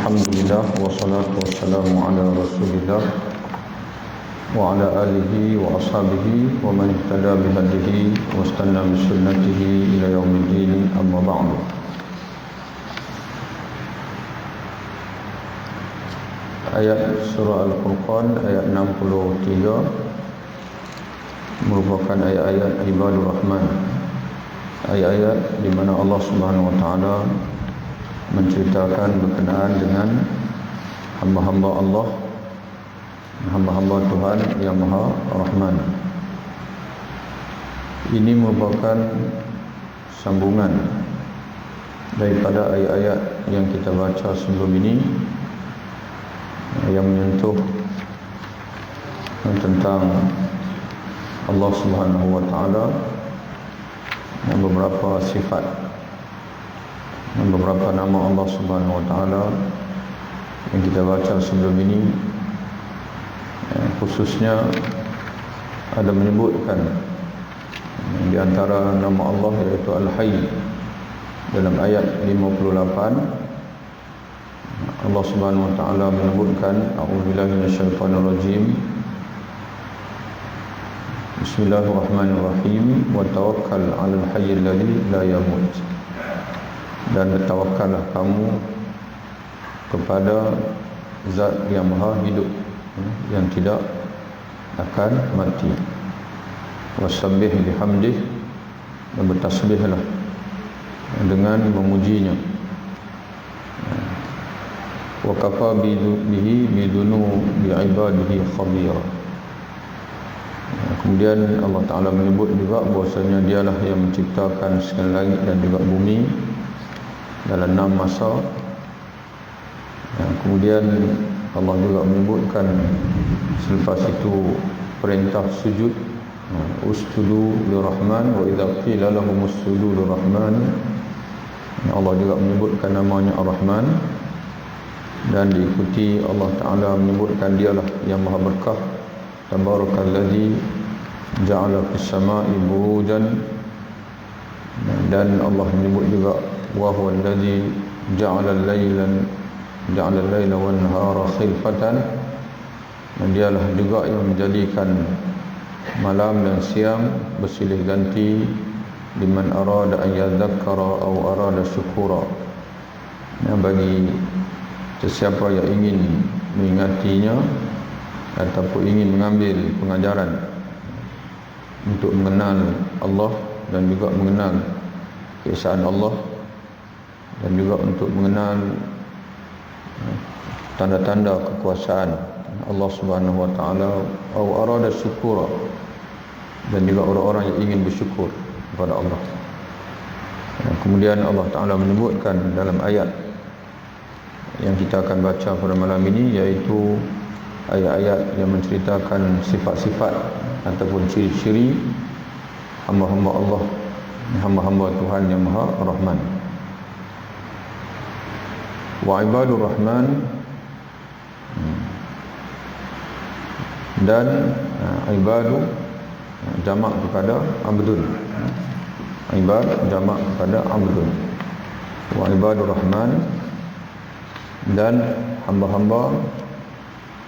Alhamdulillah wassalatu wassalamu ala Rasulillah wa ala alihi wa ashabihi wa man ihtada bihadihi wa istanna bi sunnatihi ila yaumiddin, amma ba'du. Ayat surah Al-Furqan ayat 63 merupakan ayat-ayat ibadur rahman, ayat-ayat di mana Allah Subhanahu wa taala menceritakan berkenaan dengan hamba-hamba Allah, hamba-hamba Tuhan yang Maha Rahman. Ini merupakan sambungan daripada ayat-ayat yang kita baca sebelum ini, yang menyentuh tentang Allah Subhanahu wa taala dan beberapa sifat dan beberapa nama Allah Subhanahu wa taala yang kita baca sebelum ini. Khususnya ada menyebutkan di antara nama Allah iaitu Al-Hayy. Dalam ayat 58 Allah Subhanahu wa taala menyebutkan, a'udzubillahi minasyaitonir rajim, bismillahirrahmanirrahim, wa tawakkal 'alal hayyil ladzi la yamut. Dan bertawakkallah kamu kepada zat yang maha hidup, yang tidak akan mati. Wasabbih bihamdih, dan bertasbihlah dengan memujinya. Wa kafa bihi bidunubi ibadihi khabira. Kemudian Allah Ta'ala menyebut juga bahwasanya dialah yang menciptakan segala langit dan juga bumi dalam 6 masa. Kemudian Allah juga menyebutkan selepas itu perintah sujud, usjudu lirrahman, wa idza qila lahum usjudu lirrahman. Allah juga menyebutkan namanya Ar-Rahman, dan diikuti Allah Ta'ala menyebutkan dialah yang maha berkah, tabarakalladzi ja'ala fis sama'i burujan. Dan Allah menyebut juga wa huwa alladzi ja'ala al-laila wan nahara khilfatan, dan dialah juga yang menjadikan malam dan siang bersilih ganti, liman arada an yadhakkara aw arada syukura, bagi sesiapa yang ingin mengingatinya ataupun ingin mengambil pengajaran untuk mengenal Allah dan juga mengenal keesaan Allah, dan juga untuk mengenal tanda-tanda kekuasaan Allah Subhanahu wa taala, atau arada syukura, dan juga orang-orang yang ingin bersyukur kepada Allah. Kemudian Allah Ta'ala menyebutkan dalam ayat yang kita akan baca pada malam ini, yaitu ayat-ayat yang menceritakan sifat-sifat ataupun ciri-ciri hamba-hamba Allah, hamba-hamba Tuhan yang Maha Rahman. Wa ibadur rahman, dan ibadu jamak kepada abdun, ibad jamak kepada abdun. Wa ibadur rahman, dan hamba-hamba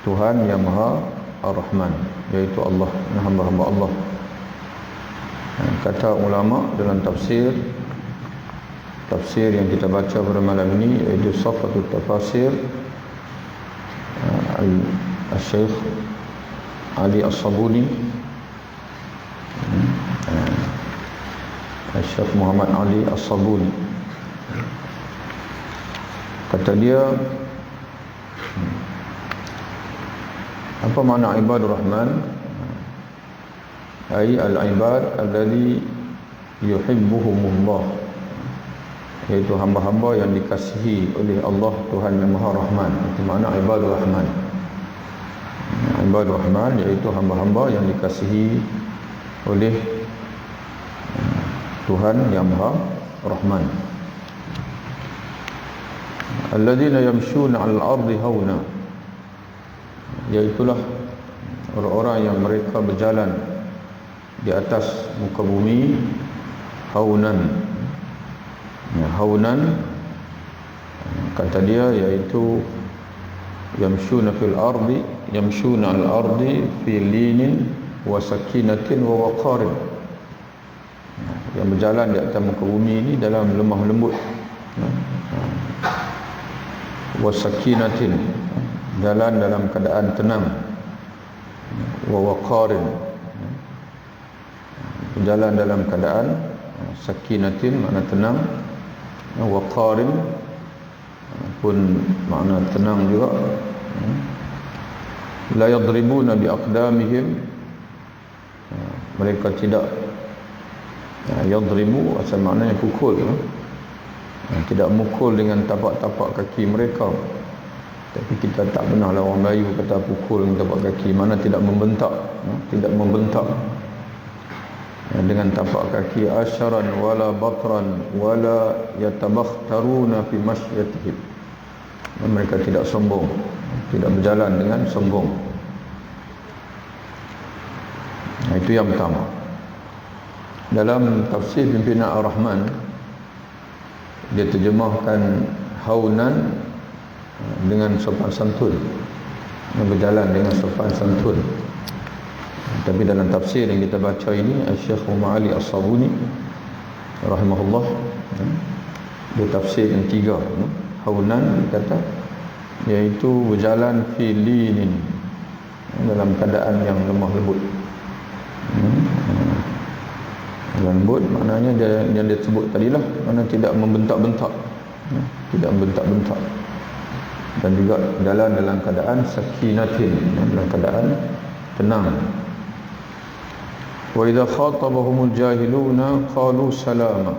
Tuhan yang Maha Ar-Rahman, yaitu Allah, hamba-hamba Allah. Kata ulama dalam tafsir yang kita baca pada malam ini, iaitu Safatut Tafasir Al-Syekh Ali As-Sabuni, Syekh Muhammad Ali As-Sabuni. Kata dia, apa makna ibadur rahman? Ai al-ibad alladhi yuhibbuhumullah, yaitu hamba-hamba yang dikasihi oleh Allah Tuhan yang Maha Rahman. Itu makna ibadur rahman. Ibadur rahman iaitu hamba-hamba yang dikasihi oleh Tuhan yang Maha Rahman. Alladzina yamshuna 'alal ardi hauna, iaitulah orang-orang yang mereka berjalan di atas muka bumi haunan. Haunan kata dia, iaitu yamshuna fil ardi, yamshuna al ardi fi linin wa sakinatin wa waqarin, yang berjalan di atas muka bumi ini dalam lemah lembut, wa sakinatin, jalan dalam keadaan tenang, wa waqarin, berjalan dalam keadaan sakinatin makna tenang, waqarin pun makna tenang juga. La yadribuna bi aqdamihim, mereka tidak yadribu asal maknanya pukul, tidak mukul dengan tapak-tapak kaki mereka. Tapi kita tak pernah lah orang Melayu kata pukul dengan tapak kaki, mana tidak membentak, tidak membentak dengan tapak kaki. Asyaran wala batran wala yatabakhtaruna fi masyiatihim, mereka tidak sombong, tidak berjalan dengan sombong. Itu yang pertama. Dalam tafsir Pimpinan Ar-Rahman, dia terjemahkan haunan dengan sopan santun, berjalan dengan sopan santun. Tapi dalam tafsir yang kita baca ini, Syekh Muhammad Ali As-Sabuni rahimahullah, dia tafsir yang tiga. Haunan kata iaitu berjalan fi linin, dalam keadaan yang lemah lembut. Lembut maknanya dia, yang dia sebut tadilah, mana tidak membentak-bentak, tidak membentak-bentak, dan juga jalan dalam keadaan sakinatin, dalam keadaan tenang. Wa idza khatabahumul jahiluna qalu salama,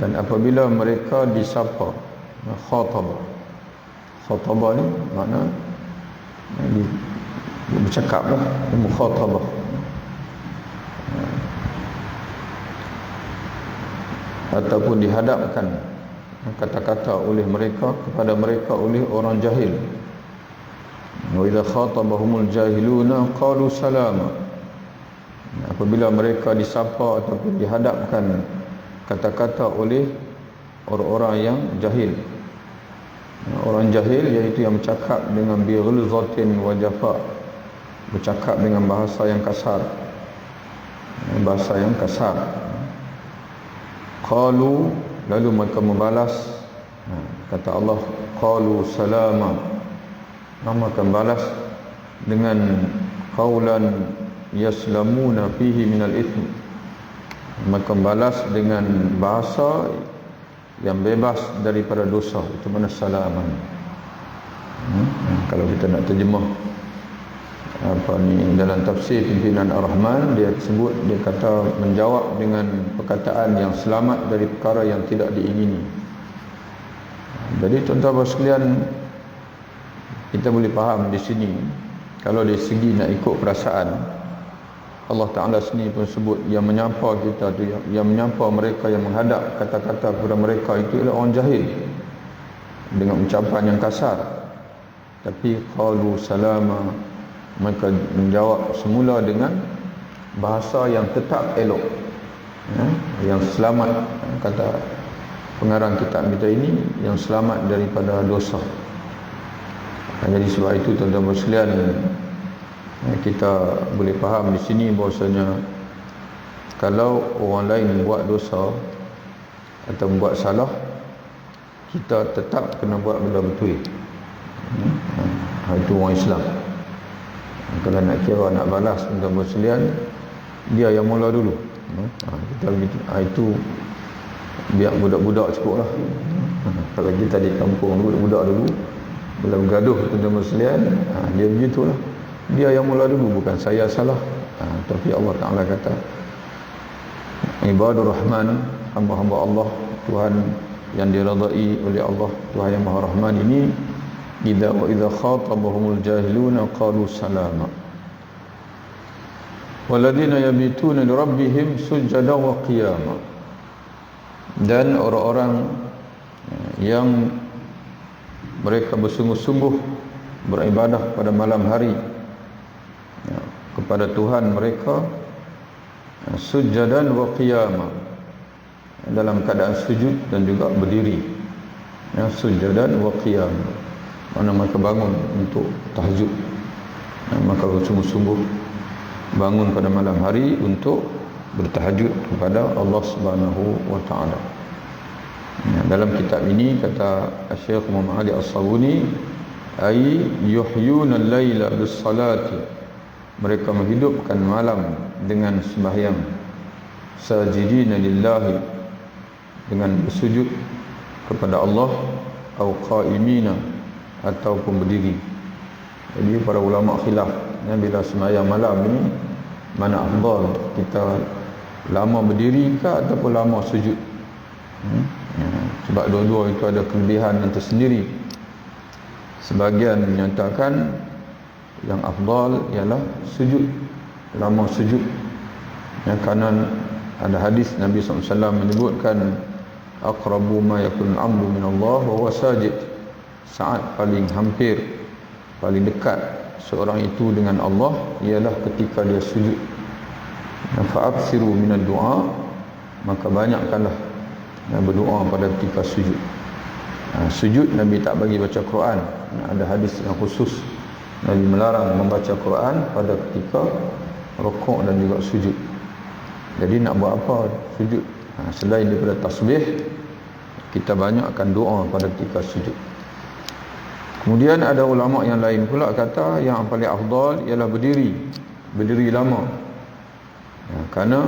dan apabila mereka disapa, khataba ni makna bercakaplah, mukhatabah. Ataupun dihadapkan kata-kata oleh mereka kepada mereka oleh orang jahil. Wa idza khatabahumul jahiluna qalu salama, apabila mereka disapa ataupun dihadapkan kata-kata oleh orang-orang yang jahil. Orang jahil iaitu yang bercakap dengan bighilzatin wa jafa, bercakap dengan bahasa yang kasar, bahasa yang kasar. Qalu, lalu mereka membalas, kata Allah, qalu salama, mereka membalas dengan qaulan yaslamuna fihi minal ithmi, mereka membalas dengan bahasa yang bebas daripada dosa. Itu mana salaman. Kalau kita nak terjemah dalam tafsir Pimpinan Ar-Rahman, dia sebut, dia kata menjawab dengan perkataan yang selamat dari perkara yang tidak diingini. Jadi tuan-tuan sekalian, kita boleh faham di sini, kalau dari segi nak ikut perasaan, Allah Ta'ala sendiri pun sebut yang menyapa kita tu, yang menyapa mereka, yang menghadap kata-kata kepada mereka itu adalah orang jahil dengan ucapan yang kasar. Tapi qalu salama, mereka menjawab semula dengan bahasa yang tetap elok, yang selamat. Kata pengarang kitab kita ini, yang selamat daripada dosa. Jadi sebab itu tuan-tuan sekalian, kita boleh faham di sini bahawasanya kalau orang lain buat dosa atau buat salah, kita tetap kena buat benda betul. Itu orang Islam. Kalau nak kira, nak balas tuan-tuan sekalian, dia yang mula dulu. Kita begitu. Itu biar budak-budak cukup lah. Kalau kita di kampung budak-budak dulu, bila bergaduh tuan-tuan sekalian, dia begitulah. Dia yang mula dulu, bukan saya salah. Tapi Allah Ta'ala kata, ibadur Rahman, hamba-hamba Allah, Tuhan yang diradai oleh Allah, Tuhan yang Maha Rahman ini, idza wa idza khatabahumul jahiluna qalu salama walladzina yabituna li rabbihim sujada wa qiyama, dan orang-orang yang mereka bersungguh-sungguh beribadah pada malam hari kepada Tuhan mereka, sujadan wa qiyama, dalam keadaan sujud dan juga berdiri. sujudan wa qiyam. Mana mereka bangun untuk tahajud, maka sungguh-sungguh bangun pada malam hari untuk bertahajud kepada Allah Subhanahu wa taala. Dalam kitab ini kata Syekh Muhammad Ali As-Sabuni, ay yuhyuna al-laila bis-salati, mereka menghidupkan malam dengan sembahyang, sajidina lillahi, dengan bersujud kepada Allah, atau qaimina, ataupun berdiri. Jadi para ulama khilaf bila sembahyang malam ini mana afdal, kita lama berdiri ke ataupun lama sujud. Sebab dua-dua itu ada kelebihan yang tersendiri. Sebahagian menyatakan yang afdal ialah sujud, lama sujud, kerana ada hadis Nabi SAW menyebutkan aqrabu ma yakun al-'abdu min Allah wa huwa sajid, saat paling hampir, paling dekat seorang itu dengan Allah ialah ketika dia sujud. Fa'aksiru minad du'a, maka banyakkanlah berdoa pada ketika sujud. Sujud Nabi tak bagi baca Quran. Ada hadis yang khusus Nabi melarang membaca Quran pada ketika rukuk dan juga sujud. Jadi nak buat apa sujud? Selain daripada tasbih, kita banyakkan doa pada ketika sujud. Kemudian ada ulama yang lain pula kata yang paling afdal ialah berdiri lama. Kerana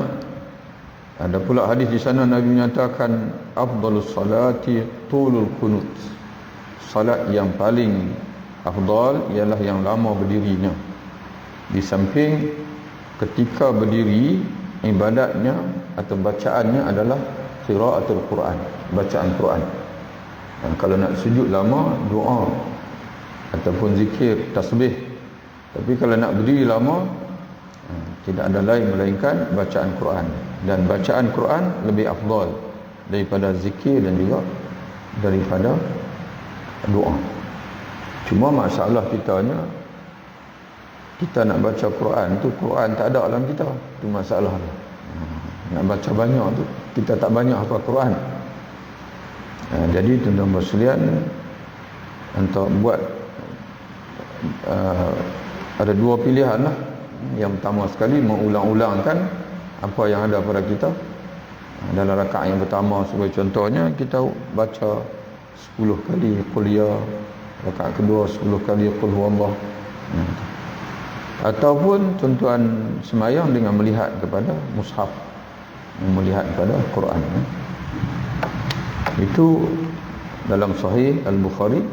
ada pula hadis di sana Nabi menyatakan afdalus salati tulul qunut, salat yang paling afdal ialah yang lama berdirinya. Di samping ketika berdiri, ibadatnya atau bacaannya adalah qiraatul Quran, bacaan Quran. Dan kalau nak sujud lama, doa ataupun zikir, tasbih. Tapi kalau nak berdiri lama, tidak ada lain melainkan bacaan Quran. Dan bacaan Quran lebih afdal daripada zikir dan juga daripada doa. Cuma masalah kitanya, kita nak baca Quran tu, Quran tak ada dalam kita. Itu masalah. Nak baca banyak tu, kita tak banyak hafal Quran. Jadi tuan-tuan sekalian, untuk buat ada dua pilihan lah. Yang pertama sekali mengulang-ulangkan apa yang ada pada kita. Dalam rakaat yang pertama sebagai contohnya, kita baca 10 kali qul ya, rakaat kedua 10 kali qul huwallah. Ataupun tuan-tuan semayang dengan melihat kepada mushaf, melihat kepada Quran. Itu dalam Sahih Al-Bukhari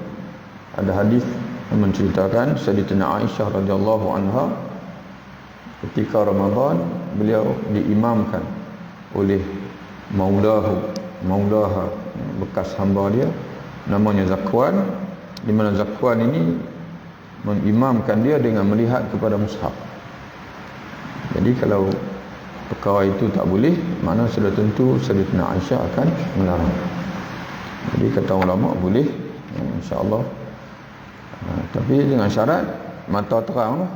ada hadis yang menceritakan Sayyidatina Aisyah radhiyallahu anha ketika Ramadan beliau diimamkan oleh maulaha, bekas hamba dia namanya Zakwan, di mana Zakwan ini mengimamkan dia dengan melihat kepada mushaf. Jadi kalau perkara itu tak boleh, makna sudah tentu Sayyidatina Aisyah akan melarang. Jadi kata ulama boleh, insya-Allah. Tapi dengan syarat mata terang lah.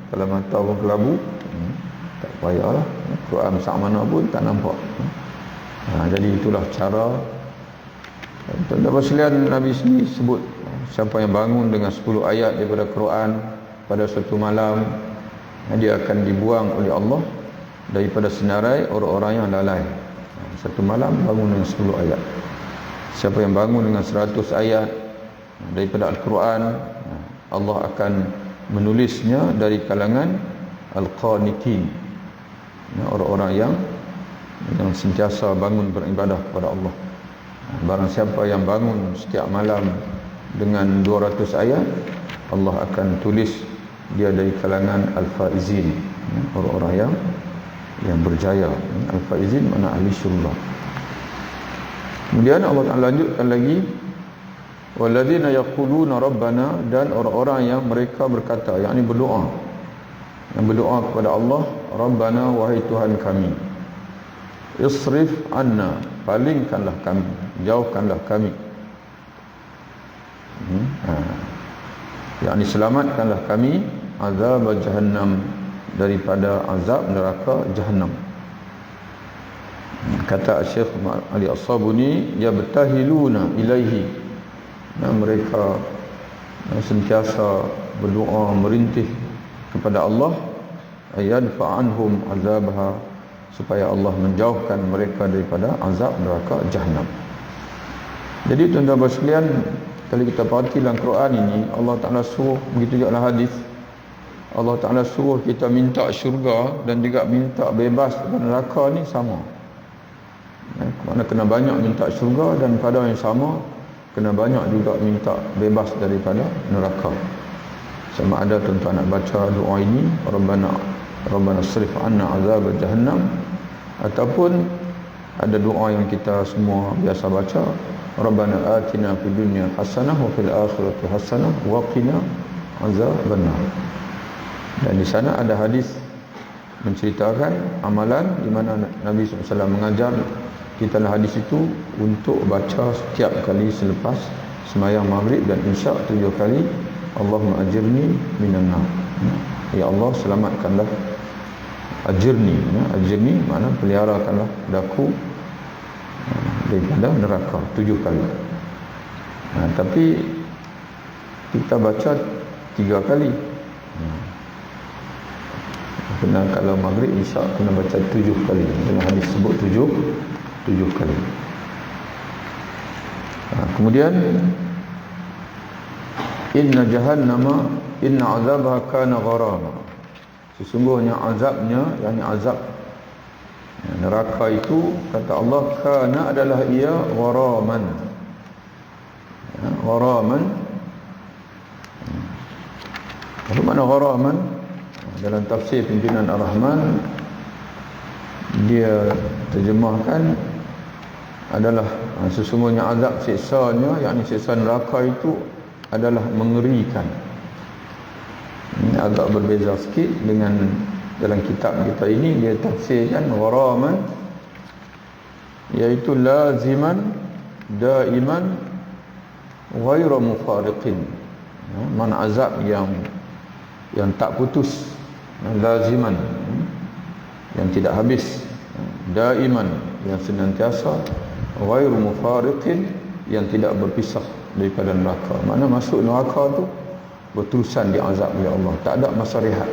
Kalau mata pun kelabu, tak payahlah. Quran sak mana pun tak nampak. Jadi itulah cara. Tuan-tuan sekalian, Nabi sendiri sebut siapa yang bangun dengan 10 ayat daripada Quran pada suatu malam, dia akan dibuang oleh Allah daripada senarai orang-orang yang lalai. Satu malam bangun dengan 10 ayat. Siapa yang bangun dengan 100 ayat daripada Al-Quran, Allah akan menulisnya dari kalangan Al-Qanitin, orang-orang yang sentiasa bangun beribadah kepada Allah. Barang siapa yang bangun setiap malam dengan 200 ayat, Allah akan tulis dia dari kalangan Al-Faizin, orang-orang yang berjaya. Al-Faizin makna ahli syurga. Kemudian Allah Ta'ala lanjutkan lagi, walladzina yaquluna rabbana, dan orang-orang yang mereka berkata, yakni berdoa, yang berdoa kepada Allah, rabbana, wahai Tuhan kami, isrif anna, palingkanlah kami, jauhkanlah kami, yakni selamatkanlah kami, azab jahannam, daripada azab neraka jahannam. Kata Syekh Ali As-Sabuni, yabtahiluna ilaihi, mereka sentiasa berdoa merintih kepada Allah ayadfa anhum azabha, supaya Allah menjauhkan mereka daripada azab neraka Jahannam. Jadi tuan-tuan sekalian, kalau kita perhati dalam Quran ini, Allah Ta'ala suruh, begitu juga dalam hadis, Allah Ta'ala suruh kita minta syurga dan juga minta bebas daripada neraka ni sama. Kerana kena banyak minta syurga, dan pada yang sama kena banyak juga minta bebas daripada neraka. Sama ada tuan-tuan nak baca doa ini, Rabbana srif anna azab jahannam, ataupun ada doa yang kita semua biasa baca, Rabbana atina fid dunya hasanah wa fil akhirati hasanah wa qina azabannar. Dan di sana ada hadis menceritakan amalan di mana Nabi SAW mengajar kita dalam hadis itu untuk baca setiap kali selepas sembahyang maghrib dan isyak 7 kali, Allahumma ajirni minan nar. Ya Allah, selamatkanlah, ajirni, ajirni makna peliharakanlah daku daripada neraka 7 kali. Tapi kita baca 3 kali. Kena kalau maghrib isyak kena baca 7 kali. Dalam hadis sebut 7 kali. Kemudian inna jahannama inna azabha kana gharama, sesungguhnya azabnya, yakni azab neraka itu, kata Allah, kana adalah ia gharaman. Gharaman, apa makna gharaman? Dalam tafsir pimpinan Ar-Rahman, dia terjemahkan adalah sesungguhnya azab siksanya, yakni siksa neraka itu adalah mengerikan. Ini agak berbeza sikit dengan dalam kitab kita ini, dia tafsirkan gharaman iaitu laziman daiman ghairu mufariqin. Mana azab yang tak putus, laziman yang tidak habis, daiman yang senantiasa, ghairu mufariqin yang tidak berpisah daripada neraka. Mana masuk neraka tu berterusan diazab oleh Allah, tak ada masa rehat.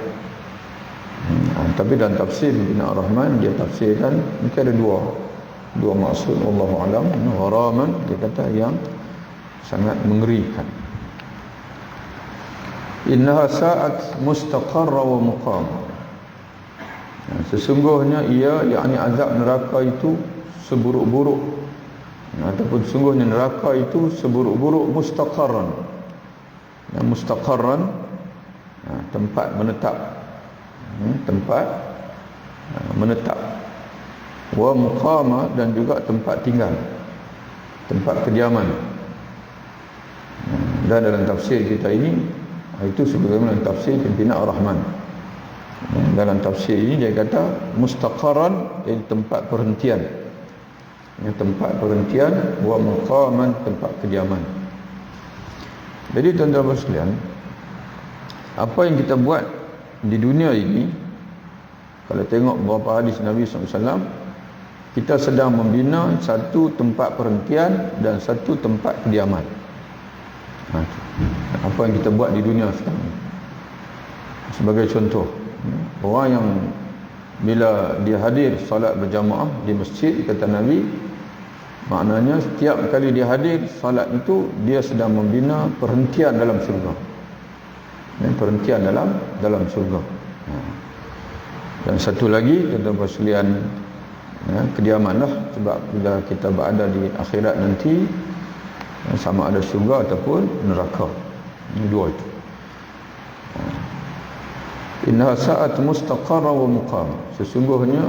Tapi dalam tafsir Ibn Ar-Rahman dia tafsirkan mungkin ada dua maksud, wallahu alam. Gharaman dia kata yang sangat mengerikan. Innaha sa'at mustaqarra wa muqam, sesungguhnya ia, yakni azab neraka itu seburuk-buruk, ataupun sungguhnya neraka itu seburuk-buruk mustaqarran. Mustaqarran tempat menetap, tempat menetap, wa muqama dan juga tempat tinggal, tempat kediaman. Dan dalam tafsir kita ini itu sebagaimana tafsir pimpinan Ar-Rahman. Dalam tafsir ini dia kata mustaqarran iaitu tempat perhentian, tempat perhentian, wa muqaman tempat kediaman. Jadi tuan-tuan sekalian, apa yang kita buat di dunia ini, kalau tengok beberapa hadis Nabi SAW, kita sedang membina satu tempat perhentian dan satu tempat kediaman. Apa yang kita buat di dunia sekarang. Sebagai contoh, orang yang bila dia hadir salat berjamaah di masjid, kata Nabi, maknanya setiap kali dia hadir salat itu, dia sedang membina perhentian dalam syurga. Perhentian dalam syurga. Dan satu lagi, tuan-tuan sekalian, kediamanlah, sebab bila kita berada di akhirat nanti, sama ada syurga ataupun neraka. Ini dua itu. Inna sa'at mustaqarra wa muqam, sesungguhnya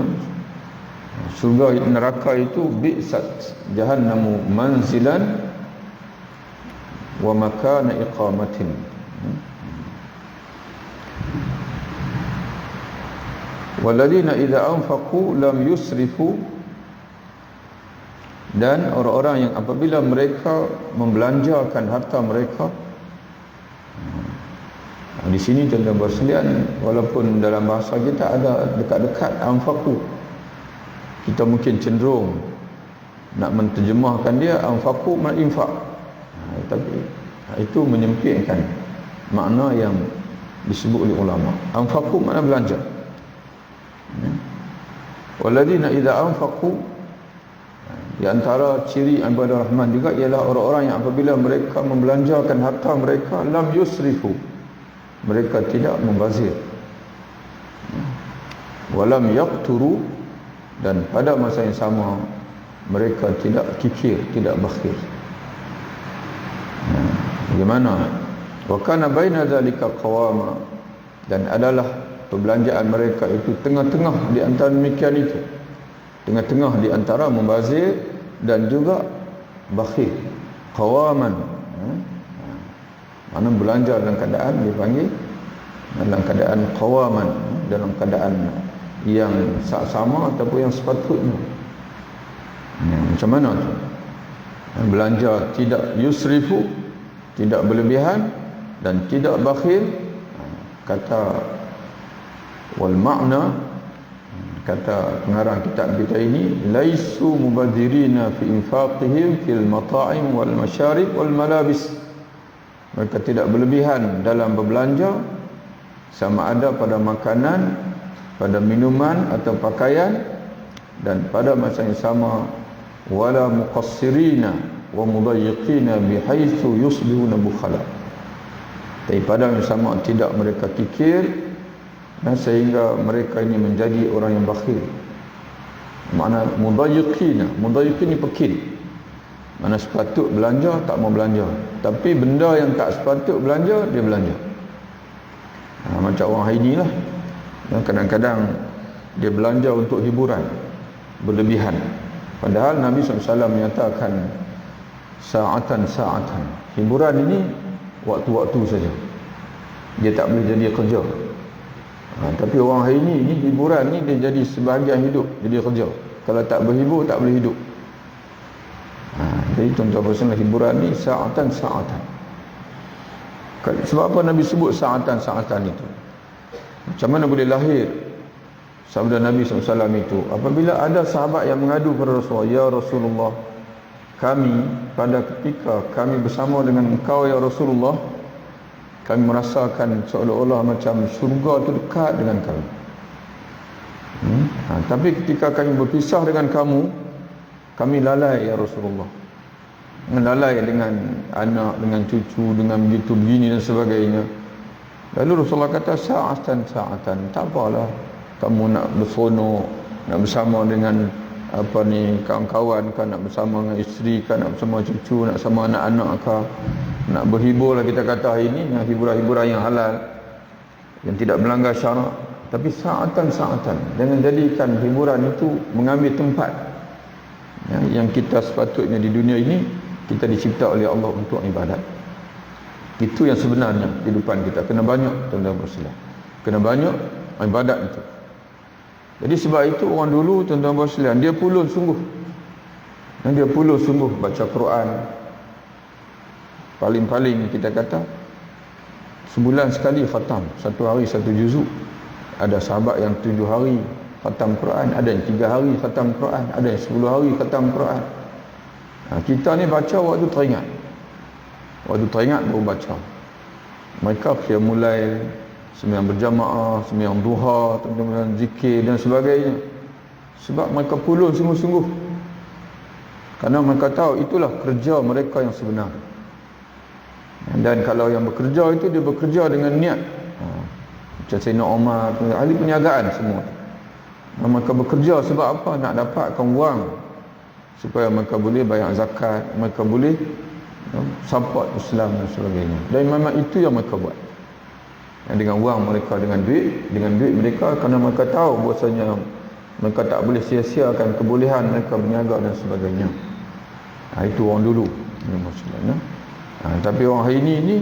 syurga neraka itu bi'sat jahannamu manzilan wa makana iqamatin. Walladzina idza anfaqu lam yusrifu, dan orang-orang yang apabila mereka membelanjakan harta mereka. Di sini tuan-tuan sekalian, walaupun dalam bahasa kita ada dekat-dekat anfaqu, kita mungkin cenderung nak menterjemahkan dia anfaqu mal infaq, tapi itu menyempitkan makna yang disebut oleh ulama. Anfaqu makna belanja. Walladzina idza anfaqu, di antara ciri ibadah Rahman juga ialah orang-orang yang apabila mereka membelanjakan harta mereka, lam yusrifu, mereka tidak membazir, walam yaqturu, dan pada masa yang sama mereka tidak kikir, tidak bakhil. Bagaimana? Wa kana baina dzalika qawama, dan adalah perbelanjaan mereka itu tengah-tengah di antara demikian itu, tengah-tengah di antara membazir dan juga bakhil. Qawaman, mana belanja dalam keadaan dipanggil dalam keadaan qawaman, dalam keadaan yang sama ataupun yang sepatutnya. Macam mana tu? Belanja tidak yusrifu, tidak berlebihan dan tidak bakhil. Kata wal makna, kata pengarang kitab kita ini, laisu mubadzirina fi infaqihim fil mata'im wal masyarib wal malabis. Mereka tidak berlebihan dalam berbelanja, sama ada pada makanan, pada minuman atau pakaian, dan pada masa yang sama wala muqassirina wa mudayyiqina bihaitsu yusbihuna bukhala. Tapi pada yang sama tidak mereka kikir dan sehingga mereka ini menjadi orang yang bakhil. Makna mudayyiqina, mudayyiqin ni pekil, mana sepatut belanja tak mau belanja, tapi benda yang tak sepatut belanja dia belanja. Macam orang hari ni lah, dan kadang-kadang dia belanja untuk hiburan berlebihan, padahal Nabi SAW menyatakan sa'atan, hiburan ini waktu-waktu saja, dia tak boleh jadi kerja. Tapi orang hari ni hiburan ni dia jadi sebahagian hidup, jadi kerja. Kalau tak berhibur tak boleh hidup. Jadi tuan-tuan pasal hiburan ni sa'atan. Sebab apa Nabi sebut sa'atan itu? Macam mana boleh lahir sabda Nabi SAW itu? Apabila ada sahabat yang mengadu kepada Rasulullah, ya Rasulullah, kami pada ketika kami bersama dengan engkau ya Rasulullah, kami merasakan seolah-olah macam syurga itu dekat dengan kami. Tapi ketika kami berpisah dengan kamu, kami lalai ya Rasulullah. Lalai dengan anak, dengan cucu, dengan begitu begini dan sebagainya. Lalu Rasulullah kata sa'atan, tak apalah kamu nak berseronok, nak bersama dengan kawan-kawan kau, nak bersama dengan isteri kau, nak bersama cucu, nak bersama anak-anak kau, nak berhibur lah kita kata hari ini, dengan hiburan-hiburan yang halal yang tidak melanggar syarak. Tapi sa'atan, jangan jadikan hiburan itu mengambil tempat yang kita sepatutnya di dunia ini kita dicipta oleh Allah untuk ibadat. Itu yang sebenarnya kehidupan kita. Kena banyak tuan-tuan berselah, kena banyak ibadat itu. Jadi sebab itu orang dulu tuan-tuan berselah, dia pulun sungguh, dan dia pulun sungguh baca Quran. Paling-paling kita kata sebulan sekali khatam, satu hari satu juzuk. Ada sahabat yang 7 hari khatam Quran, ada yang 3 hari khatam Quran, ada yang 10 hari khatam Quran. Kita ni baca waktu teringat, baru baca. Mereka kira mulai sembahyang berjamaah, sembahyang duha, teman-teman zikir dan sebagainya. Sebab mereka pulun sungguh-sungguh, kerana mereka tahu itulah kerja mereka yang sebenar. Dan kalau yang bekerja itu, dia bekerja dengan niat. Macam Sayyidina Umar, ahli perniagaan semua. Mereka bekerja sebab apa? Nak dapatkan wang supaya mereka boleh bayar zakat, mereka boleh support Islam dan sebagainya. Dan memang itu yang mereka buat. Dengan wang mereka, dengan duit mereka, kerana mereka tahu bahasanya mereka tak boleh sia-siakan kebolehan mereka berniaga dan sebagainya. Itu orang dulu. Tapi orang hari ini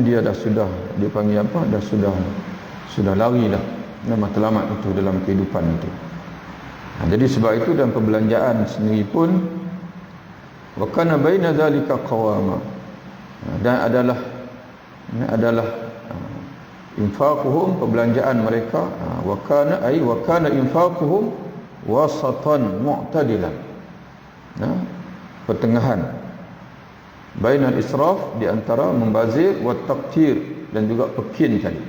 dia dah sudah, dia panggil apa, dah sudah lari dah, dah matlamat itu dalam kehidupan itu. Jadi sebab itu dalam perbelanjaan sendiri pun wa kana baina zalika qawama, dan adalah infaquhum, perbelanjaan mereka, wa kana infaquhum wasatan mu'tadilan, pertengahan. bainal israf, di antara membazir, wa taqtir, dan juga pekin tadi.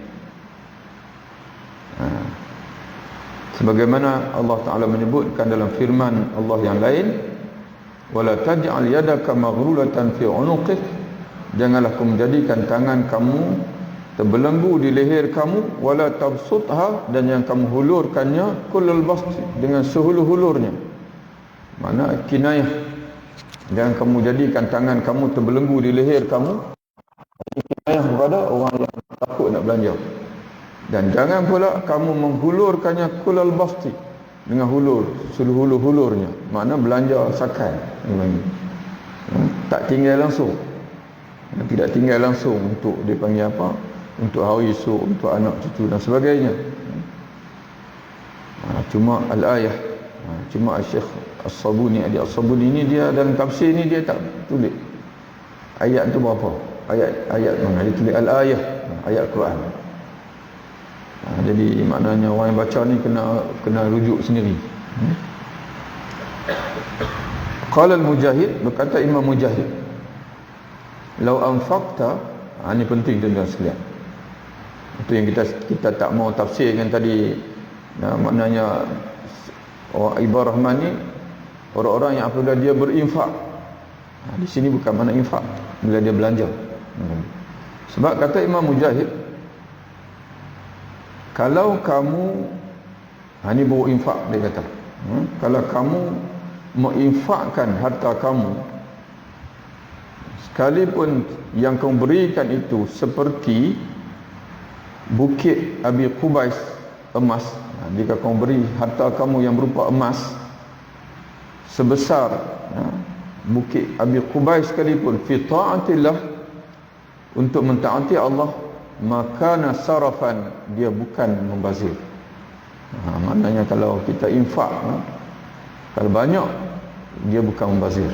Sebagaimana Allah Ta'ala menyebutkan dalam firman Allah yang lain, wala taj'al yadaka maghlulatan fi 'unuqik, janganlah kamu menjadikan tangan kamu terbelenggu di leher kamu, wala tabsutha, dan yang kamu hulurkannya kullal bast, dengan sehulu-hulurnya. Mana kinayah, jangan kamu jadikan tangan kamu terbelenggu di leher kamu, kinayah kepada orang yang takut nak belanja. Dan jangan pula kamu menghulurkannya kullal basti, dengan hulur, seluruh-hulurnya. Makna belanja sakai. Tak tinggal langsung. Tidak tinggal langsung untuk dipanggil apa? Untuk hari esok, untuk anak cucu dan sebagainya. Cuma al-ayah, cuma Syekh As-Sabuni, adik As-Sabuni ni dia dalam tafsir ni dia tak tulis ayat tu berapa. Ayat mana? Dia tulis al-ayah, ayat Quran. Jadi maknanya orang yang baca ni kena rujuk sendiri. Qala al-Mujahid, berkata Imam Mujahid, lau anfaqta, ini penting tuan-tuan sekalian. Itu yang kita tak mau tafsirkan tadi. Maknanya orang ibadah Rahman ni orang-orang yang apabila dia berinfak. Di sini bukan makna infak, bila dia belanja. Sebab kata Imam Mujahid, kalau kamu, ini baru infak dia kata, kalau kamu menginfakkan harta kamu, sekalipun yang kamu berikan itu seperti bukit Abi Qubais emas, jika kamu beri harta kamu yang berupa emas sebesar bukit Abi Qubais sekalipun, fi ta'atillah, untuk mentaati Allah, maka nasarafan, dia bukan membazir. Maknanya kalau kita infak, kalau banyak, dia bukan membazir.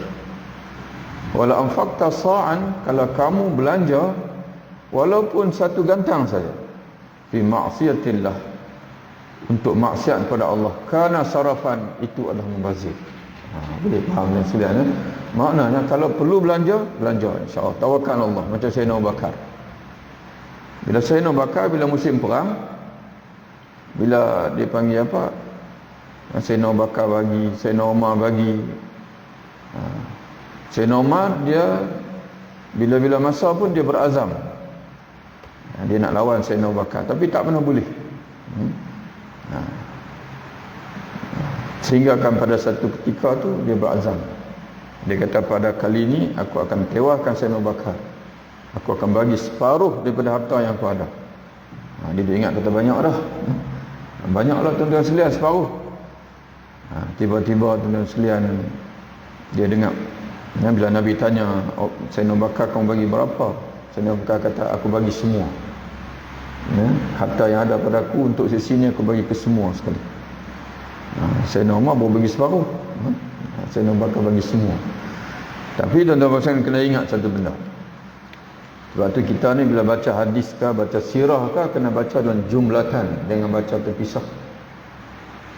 Wala anfaqta sa'an, kalau kamu belanja walaupun satu gantang saja, fi ma'siyatillah, untuk maksiat kepada Allah, kana sarafan, itu adalah membazir. Boleh faham dan sekalian. Maknanya kalau perlu belanja, insya-Allah, tawakal Allah, macam Sayyidina Abu Bakar. Bila Sayyidina Abu Bakar, bila musim perang, bila dia panggil apa, Sayyidina Abu Bakar bagi, Sayyidina Umar bagi. Sayyidina Umar dia bila-bila masa pun dia berazam, dia nak lawan Sayyidina Abu Bakar, tapi tak pernah boleh. Sehingga kan pada satu ketika tu dia berazam. Dia kata, pada kali ini aku akan tewaskan Sayyidina Abu Bakar. Aku akan bagi separuh daripada harta yang aku ada. Dia ingat kata banyak dah. Banyaklah tuan-tuan sekalian, separuh. Tiba-tiba tuan-tuan sekalian dia dengar. Bila Nabi tanya, Sayyidina Abu Bakar kamu bagi berapa? Sayyidina Abu Bakar kata, aku bagi semua. Harta yang ada padaku untuk sisi ni aku bagi ke semua sekali. Sayyidina Umar baru bagi separuh. Sayyidina Abu Bakar bagi semua. Tapi tuan-tuan sekalian kena ingat satu benda. Sebab tu kita ni bila baca hadis kah, baca sirah kah, kena baca dalam jumlatan, jangan baca terpisah.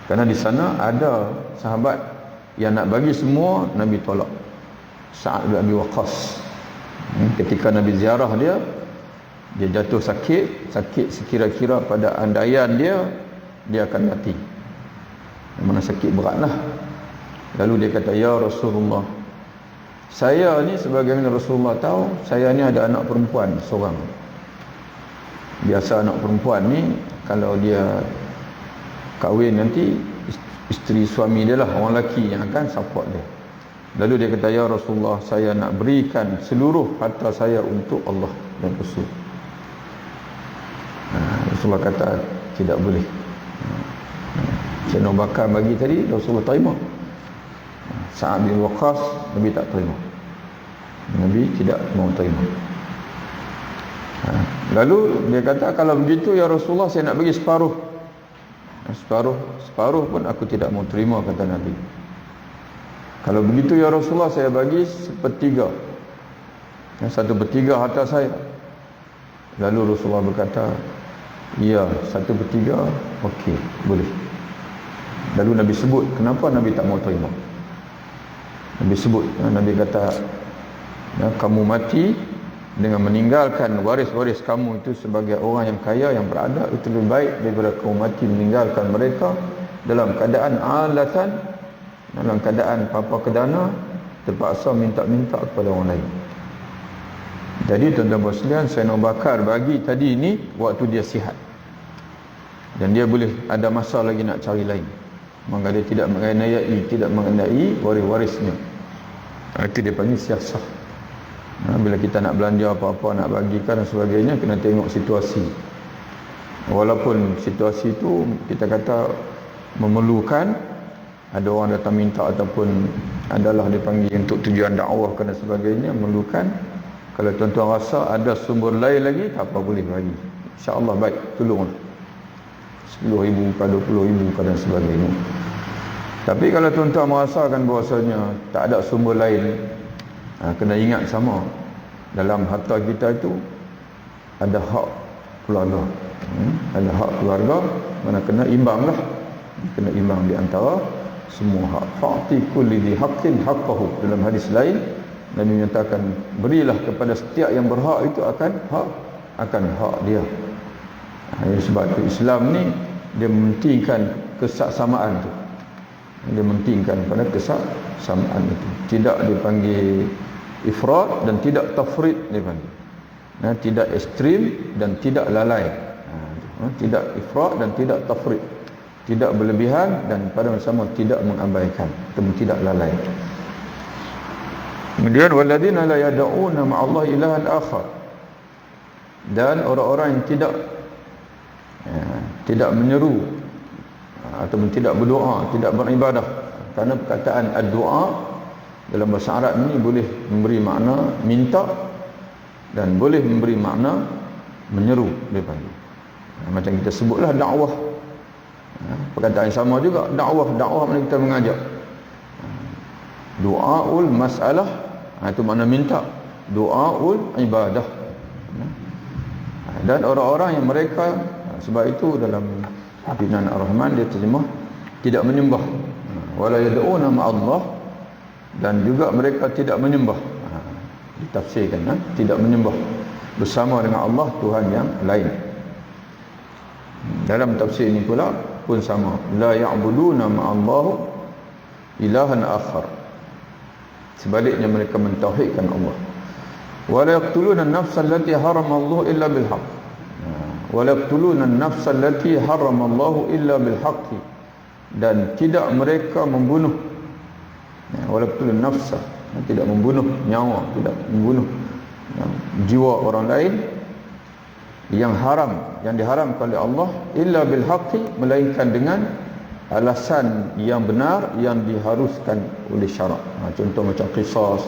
Kerana di sana ada sahabat yang nak bagi semua, Nabi tolak. Sa'ad bin Abi Waqqas, ketika Nabi ziarah dia jatuh sakit sekira-kira pada andaian dia akan mati. Mana sakit beratlah. Lalu dia kata, ya Rasulullah, saya ni sebagaimana Rasulullah tahu, saya ni ada anak perempuan seorang. Biasa anak perempuan ni kalau dia kahwin nanti, isteri suami dia lah, orang lelaki yang akan support dia. Lalu dia kata, ya Rasulullah, saya nak berikan seluruh harta saya untuk Allah dan Rasul. Rasulullah kata, tidak boleh. Sayyidina Abu Bakar bagi tadi, Rasulullah terima. Sa'ad bin Waqqas, Nabi tak terima. Nabi tidak mau terima. Lalu dia kata, kalau begitu ya Rasulullah, saya nak bagi separuh. Separuh pun aku tidak mau terima, kata Nabi. Kalau begitu ya Rasulullah, saya bagi sepertiga, 1/3 harta saya. Lalu Rasulullah berkata, ya, 1/3, okey, boleh. Lalu Nabi sebut kenapa Nabi tak mau terima. Nabi sebut, Nabi kata, kamu mati dengan meninggalkan waris-waris kamu itu sebagai orang yang kaya, yang beradab, itu lebih baik daripada kamu mati meninggalkan mereka dalam keadaan alatan, dalam keadaan papa kedana, terpaksa minta-minta kepada orang lain. Jadi tuan-tuan sekalian, Sayyidina Abu Bakar bagi tadi ini waktu dia sihat, dan dia boleh ada masa lagi nak cari lain, maka dia tidak mengenai waris-warisnya. Itu dia panggil siasah. Bila kita nak belanja apa-apa, nak bagikan dan sebagainya, kena tengok situasi. Walaupun situasi itu kita kata memerlukan, ada orang datang minta ataupun adalah dipanggil untuk tujuan dakwah dan sebagainya, memerlukan. Kalau tuan-tuan rasa ada sumber lain lagi, tak apa, boleh bagi. InsyaAllah baik, tolong 10,000 ke 20,000 ke dan sebagainya. Tapi kalau tuan-tuan merasakan bahawasanya tak ada sumber lain, kena ingat sama, dalam harta kita itu ada hak keluarga. Ada hak keluarga, mana kena imbang lah, kena imbang di antara semua hak. Fa'ti kulli dhi haqqin haqqahu. Dalam hadis lain Nabi menyatakan, berilah kepada setiap yang berhak itu akan hak dia. Sebab itu Islam ni dia mementingkan kesaksamaan tu. Dia mementingkan pada kesaksamaan itu. Tidak dipanggil ifrat dan tidak tafrid dia panggil. Tidak ekstrim dan tidak lalai. Tidak ifrat dan tidak tafrid. Tidak berlebihan dan pada masa sama tidak mengabaikan, tidak lalai. Kemudian walladzina la yad'una ma'allahi ilahan akhar. Dan orang-orang yang tidak menyeru ataupun tidak berdoa, tidak beribadah. Kerana perkataan ad-doa dalam bahasa Arab ini boleh memberi makna minta dan boleh memberi makna menyeru, dia panggil. Macam kita sebutlah dakwah. Perkataan yang sama juga, dakwah makna kita mengajak. Doaul masalah, itu makna minta. Doaul ibadah. Dan orang-orang yang mereka, sebab itu dalam Hafizan Ar-Rahman dia terjemah tidak menyembah, wala yad'una ma'allah, dan juga mereka tidak menyembah. Ditafsirkan tidak menyembah bersama dengan Allah Tuhan yang lain. Dalam tafsir ini pula pun sama, la ya'buduna ma'allahu ilahan akhar. Sebaliknya mereka mentauhidkan Allah. Wala yaqtuluna an-nafsa allati harama Allah illa bil haqq. Wala yaqtuluna an-nafsa allati harama Allah illa bil haqq. Dan tidak mereka membunuh. Wala yaqtuluna nafsa, tidak membunuh nyawa, tidak membunuh jiwa orang lain yang haram, yang diharamkan oleh Allah, illa bil haqqi, melainkan dengan alasan yang benar yang diharuskan oleh syarak. Contoh macam qisas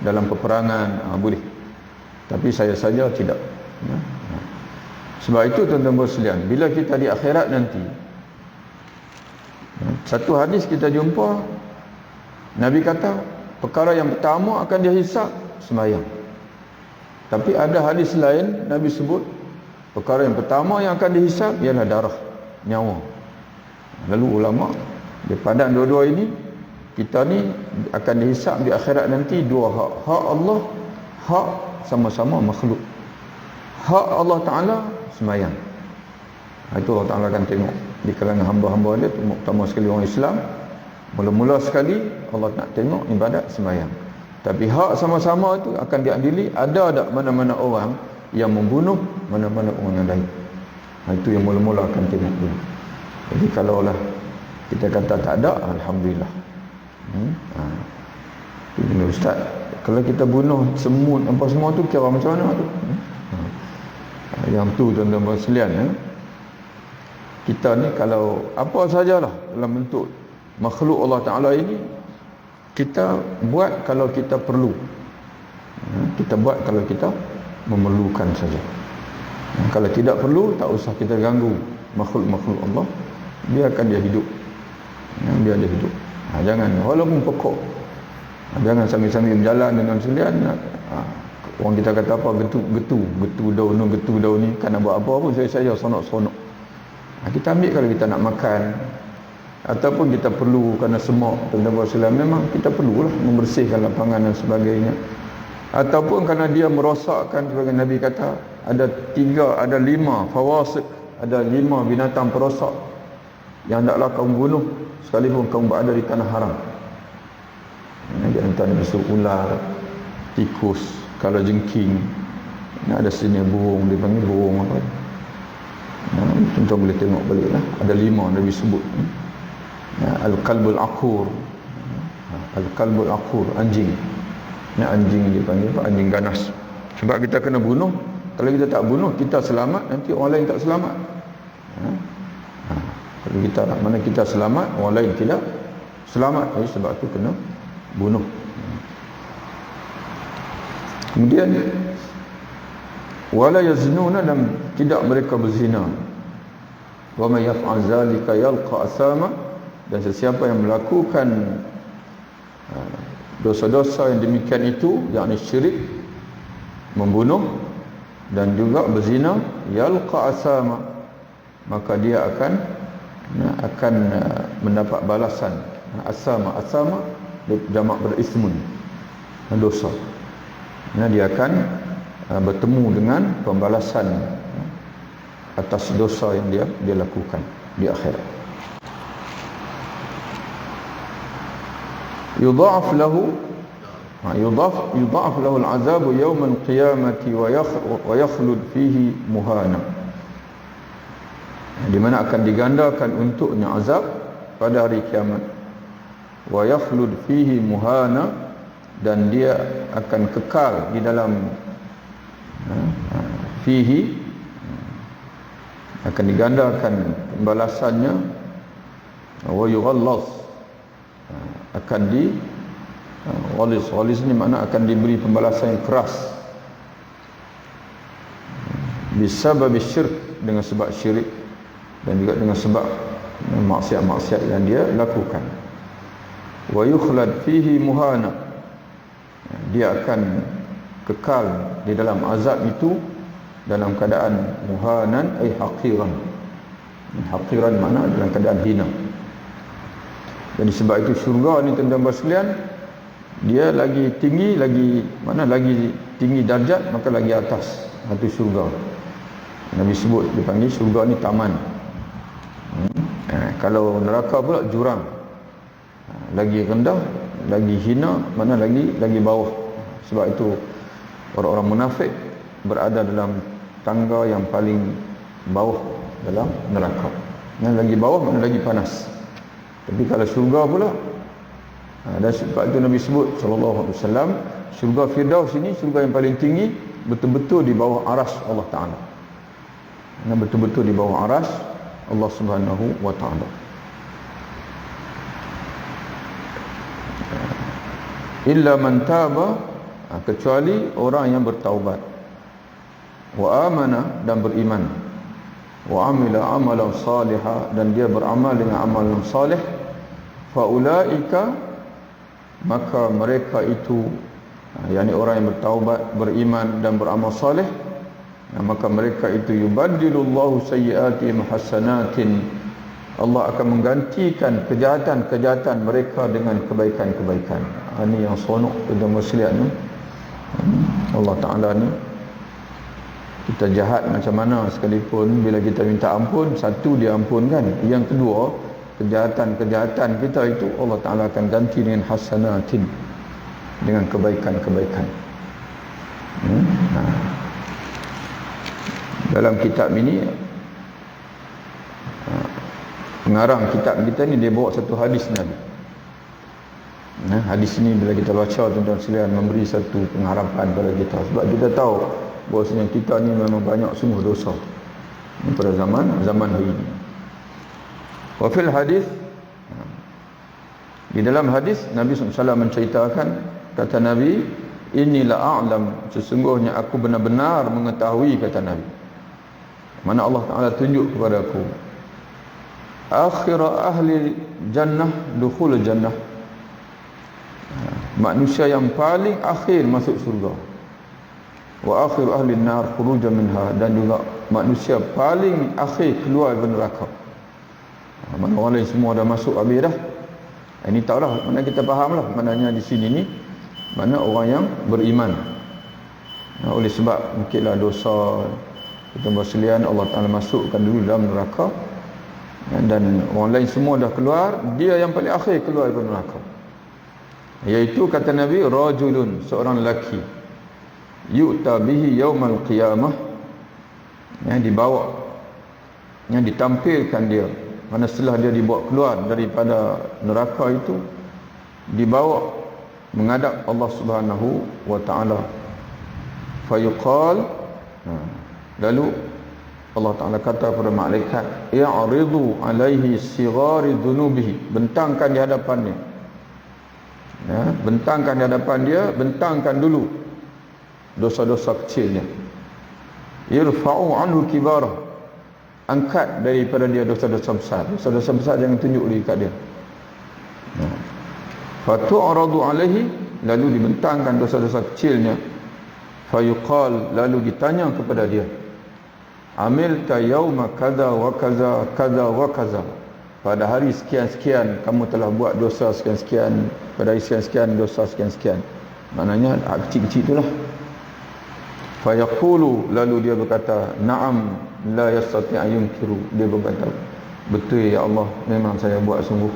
dalam peperangan, boleh. Tapi saya saja tidak. Sebab itu tuan-tuan sekalian, bila kita di akhirat nanti, satu hadis kita jumpa Nabi kata perkara yang pertama akan dihisap sembahyang. Tapi ada hadis lain Nabi sebut perkara yang pertama yang akan dihisap ialah darah, nyawa. Lalu ulama dia pandang dua-dua ini, kita ni akan dihisap di akhirat nanti dua hak. Hak Allah, hak sama-sama makhluk. Hak Allah Ta'ala sembahyang. Itu Allah Ta'ala akan tengok di kalangan hamba-hamba dia, terutama sekali orang Islam. Mula-mula sekali Allah nak tengok ibadat sembahyang. Tapi hak sama-sama itu akan diadili. Ada tak mana-mana orang yang membunuh mana-mana orang yang lain. Itu yang mula-mula akan tengok dulu. Jadi kalaulah kita kata tak ada, alhamdulillah. Itu Ustaz, kalau kita bunuh semut apa semua tu kira macam mana tu? Yang tu tuan-tuan sekalian, kita ni kalau apa sajalah dalam bentuk makhluk Allah Ta'ala ini, kita buat kalau kita perlu. Kita buat kalau kita memerlukan saja. Kalau tidak perlu, tak usah kita ganggu makhluk-makhluk Allah. Biarkan dia hidup. Biar dia hidup. Jangan, walaupun pokok, jangan sambil-sambil berjalan dengan sekalian. Orang kita kata apa, getu daun ni, kan nak buat apa pun saya sonok-sonok. Kita ambil kalau kita nak makan, ataupun kita perlu kerana semak, tuan-tuan sekalian, memang kita perlulah membersihkan lapangan dan sebagainya. ataupun kerana dia merosakkan, sebagai Nabi kata, ada 5 fawasik, ada 5 binatang perosak yang hendaklah kamu bunuh sekalipun kamu berada di tanah haram. Di antara besar ular, tikus, kalajengking, ada sini burung, dipanggil burung apa. Tuan boleh tengok balik lah. Ada 5 Nabi sebut. Al-qalbul aqur. Al-qalbul aqur, anjing. Anjing dipanggil apa? Anjing ganas. Sebab kita kena bunuh. Kalau kita tak bunuh, kita selamat, nanti orang lain tak selamat. Kalau kita selamat, orang lain tidak selamat. Jadi sebab tu kena bunuh. Kemudian wala yaznuna, dan tidak mereka berzina. Wa may yaf'al zalika yalqa asama, dan sesiapa yang melakukan dosa-dosa yang demikian itu, yakni syirik, membunuh dan juga berzina, yalqa asama, maka dia akan mendapat balasan. Asama jamak berismun, dosa. Dia akan bertemu dengan pembalasan atas dosa yang dia lakukan di akhirat. Yudha'af lahu al-'azab yawm al-qiyamati wa yakhlud fihi muhana, di mana akan digandakan untuknya azab pada hari kiamat. Wa yakhlud fihi muhana, dan dia akan kekal di dalam fihi, akan digandakan balasannya. Wa yughallaz, akan di ghalis ni makna akan diberi pembalasan yang keras. Bisabab syirk, dengan sebab syirik, dan juga dengan sebab maksiat-maksiat yang dia lakukan. Wa yukhlad fihi muhana, dia akan kekal di dalam azab itu dalam keadaan muhanan, ay haqiran. Haqiran makna dalam keadaan hina. Jadi sebab itu syurga ni tuan-tuan sekalian, dia lagi tinggi, lagi tinggi darjat, maka lagi atas. Itu syurga. Nabi sebut, dipanggil syurga ni taman. Kalau neraka pula jurang. Lagi rendah, lagi hina, mana lagi bawah. Sebab itu orang-orang munafik berada dalam tangga yang paling bawah dalam neraka. Mana lagi bawah, mana lagi panas. Tapi kalau syurga pula, dan sebab itu Nabi sebut sallallahu alaihi wasallam, syurga Firdaus ini syurga yang paling tinggi, betul-betul di bawah aras Allah Ta'ala. Betul-betul di bawah aras Allah Subhanahu wa Ta'ala. Illa man taba, kecuali orang yang bertaubat, wa amana, dan beriman, wa amila amalan salihah, dan dia beramal dengan amalan salih, fa ulaika, maka mereka itu, yakni orang yang bertaubat, beriman dan beramal salih, maka mereka itu yubaddilullahu sayyi'atihim hasanatin, Allah akan menggantikan kejahatan-kejahatan mereka dengan kebaikan-kebaikan. Ini yang sonok tuan muslihat ni. Allah Ta'ala ni, kita jahat macam mana sekalipun, bila kita minta ampun, satu dia ampunkan, yang kedua kejahatan-kejahatan kita itu Allah Ta'ala akan ganti dengan hasanatin, dengan kebaikan-kebaikan. Dalam kitab ini, pengarang kitab kita ni, dia bawa satu hadis Nabi. Hadis ini bila kita baca, tuan-tuan sekalian, memberi satu pengharapan pada kita. Sebab kita tahu bahawasanya kita ni memang banyak sungguh dosa pada zaman hari ini. Wa fil hadis, di dalam hadis Nabi SAW menceritakan, kata Nabi, inilah a'lam, sesungguhnya aku benar-benar mengetahui, kata Nabi. Mana Allah Ta'ala tunjuk kepada aku, akhir ahli jannah dukhul jannah, manusia yang paling akhir masuk surga, wa akhir ahli nar khurujan minha, dan juga manusia paling akhir keluar dari neraka. Mana orang lain semua dah masuk habis dah. Ini tahulah, mana kita fahamlah maknanya di sini ni, mana orang yang beriman. Oleh sebab mungkinlah dosa kita berselian, Allah Ta'ala masukkan dulu dalam neraka, dan orang lain semua dah keluar, dia yang paling akhir keluar dari neraka. Iaitu kata Nabi, rajulun, seorang lelaki, yu'ta bihi yaumal qiyamah, yang dibawa, yang ditampilkan dia, mana setelah dia dibawa keluar daripada neraka itu, dibawa menghadap Allah Subhanahu wa Ta'ala. Fayuqal, lalu Allah Ta'ala kata kepada malaikat, ya'ridu alaihi sighari dhunubihi, bentangkan di hadapannya, bentangkan di hadapan dia, bentangkan dulu dosa-dosa kecilnya. Irfa'u anhu kibarah, angkat daripada dia dosa-dosa besar. Dosa-dosa besar jangan tunjuk lagi kat dia. Fatu'radu alaihi, lalu dibentangkan dosa-dosa kecilnya. Fayuqal, lalu ditanya kepada dia, amilta yauma kaza wa kaza kaza wa kaza, pada hari sekian-sekian kamu telah buat dosa sekian-sekian, pada hari sekian-sekian dosa sekian-sekian. Maknanya kecil-kecil itulah. Fayaqulu, lalu dia berkata, na'am la yastati' yunkiru, dia berkata, betul ya Allah, memang saya buat sungguh.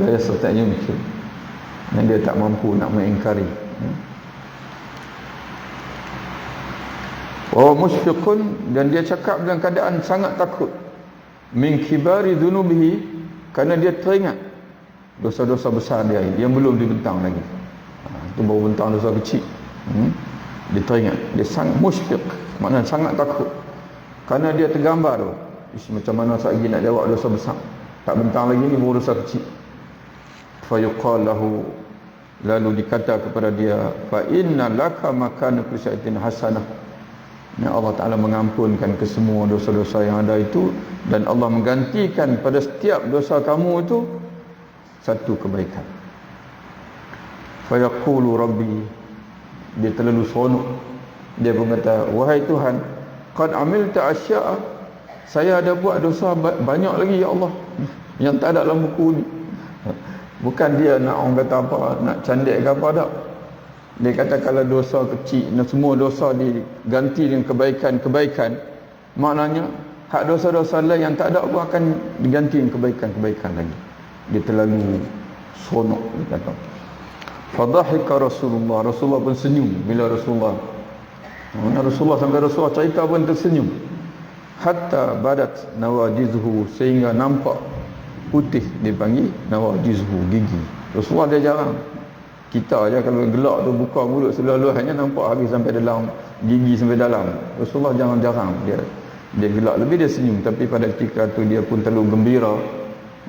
La yastati' yunkiru, dan dia tak mampu nak mengingkari. Wa musyfiqun, dan dia cakap dalam keadaan sangat takut, min kibari dhunubihi, kerana dia teringat dosa-dosa besar dia yang belum dibentang lagi. Itu baru bentang dosa kecil. Dia teringat, dia sangat musyfiq, maknanya sangat takut, kerana dia tergambar tu, macam mana lagi nak jawab dosa besar, tak bentang lagi ni baru dosa kecil. Fayuqal lahu, lalu dikata kepada dia, fa inna laka makana kulli hasanah, Allah Ta'ala mengampunkan ke semua dosa-dosa yang ada itu, dan Allah menggantikan pada setiap dosa kamu itu satu kebaikan. Fayaqulu rabbi, dia terlalu seronok, dia berkata, wahai Tuhan, qad amilta asya'a, saya ada buat dosa banyak lagi ya Allah, yang tak ada dalam buku ni. Bukan dia nak orang kata apa, nak candik ke apa, tak. Dia kata kalau dosa kecil, semua dosa diganti dengan kebaikan-kebaikan, maknanya hak dosa-dosa lain yang tak ada pun akan diganti dengan kebaikan-kebaikan lagi. Dia terlalu seronok, dia kata. Fadhahika Rasulullah, Rasulullah pun senyum bila Rasulullah sampai Rasulullah cerita pun tersenyum. Hatta badat nawajizhu, sehingga nampak putih, dipanggil nawajizhu, gigi. Rasulullah dia jarang. Kita aja kalau gelak tu buka mulut selalu hanya nampak habis sampai dalam, gigi sampai dalam. Rasulullah jarang dia gelak, lebih dia senyum. Tapi pada ketika tu dia pun terlalu gembira,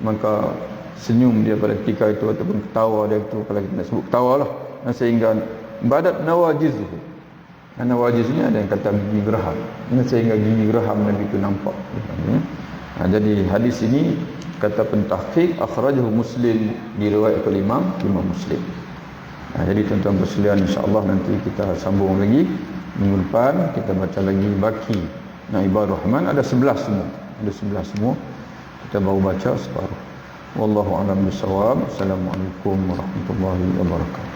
maka senyum dia pada ketika itu, ataupun ketawa dia tu, kalau kita nak sebut ketawa lah, sehingga badat nawajizhu. Nawajiz ni ada yang kata gigi geraham, sehingga gigi geraham Nabi itu nampak. Jadi hadis ini kata pentahqiq, akhrajahu Muslim, diriwayatkan Imam Muslim. Jadi tuan-tuan bersekalian, insya-Allah nanti kita sambung lagi minggu depan, kita baca lagi baki Ibadur Rahman, ada 11 semua, kita baru baca separuh. Wallahu a'lam bishawab. Assalamualaikum warahmatullahi wabarakatuh.